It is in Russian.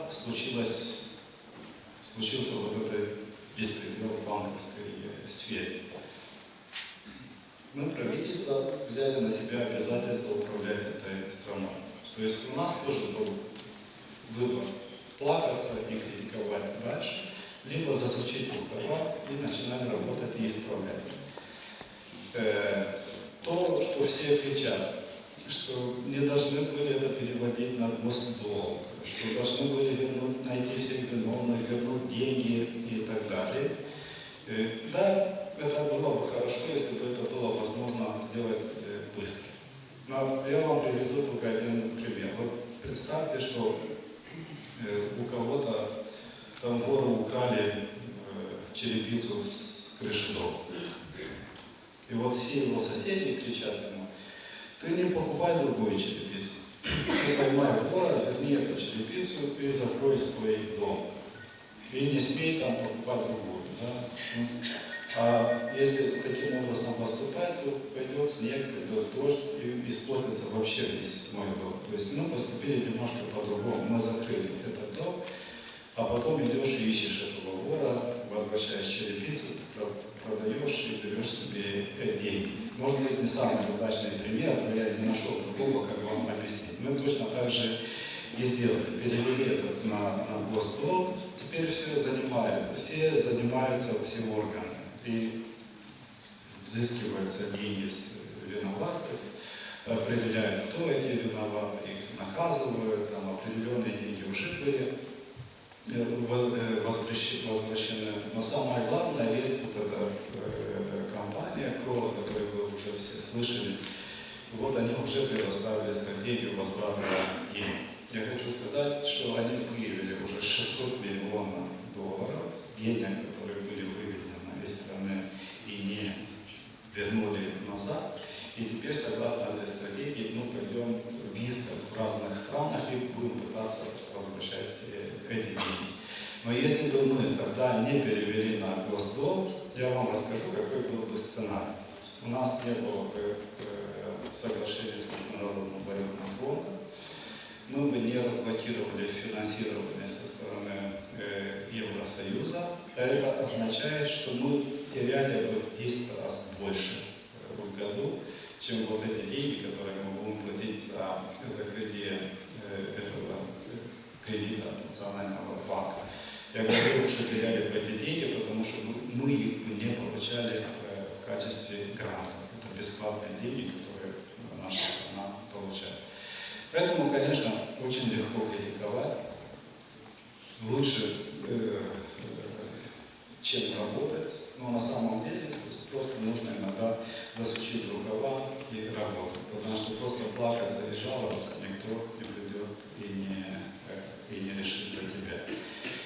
назад случился вот этот беспредел в банковской сфере. Мы, правительство, взяли на себя обязательство управлять этой страной. То есть у нас тоже был выбор плакаться и критиковать дальше, либо засучить рукава и начинать работать и исправлять. То, что все кричат, что не должны были это переводить на госдолг, что должны были найти всех виновных, вернуть деньги и так далее. Да, это было бы хорошо, если бы это было возможно сделать быстро. Но я вам приведу только один пример. Вот представьте, что у кого-то там воры украли черепицу с крыши дома. И вот все его соседи кричат ему: ты не покупай другую черепицу. Ты поймай вора, верни эту черепицу и закрой свой дом. И не смей там покупать другую. Да? А если таким образом поступать, то пойдет снег, пойдет дождь и испортится вообще весь мой дом. То есть мы поступили немножко по-другому. Мы закрыли этот дом, а потом идешь и ищешь этого вора, возвращаешь черепицу, продаешь и берешь себе деньги. Может быть, не самый удачный пример, но я не нашел другого, как вам объяснить. Мы точно так же и сделали. Перевели это на госдолг. Теперь все занимаются все органы. И взыскиваются деньги с виноватых, определяют, кто эти виноваты, их наказывают, там определенные деньги уже были возвращены. Но самое главное, есть вот эта компания Крова, о которой вы уже все слышали. Вот они уже предоставили стратегию возврата денег. Я хочу сказать, что они выявили уже 600 миллионов долларов денег, которые были выведены из страны и не вернули назад. И теперь, согласно этой стратегии, мы пойдем в исках в разных странах и будем пытаться возвращать эти деньги. Но если бы мы тогда не перевели на госдолг, я вам расскажу, какой был бы сценарий. У нас не было бы соглашения с Международным валютным фондом, мы бы не разблокировали финансирование со стороны Евросоюза. Это означает, что мы теряли бы в 10 раз больше в году, чем вот эти деньги, которые мы будем платить за закрытие этого кредита Национального банка. Я говорю, что теряли бы эти деньги, потому что мы их не получали в качестве гранта. Это бесплатные деньги, которые наша страна получает. Поэтому, конечно, очень легко критиковать. Лучше, чем работать. Но на самом деле просто нужно иногда засучить рукава и работать. Потому что просто плакаться и жаловаться никто не придет и не решит за тебя.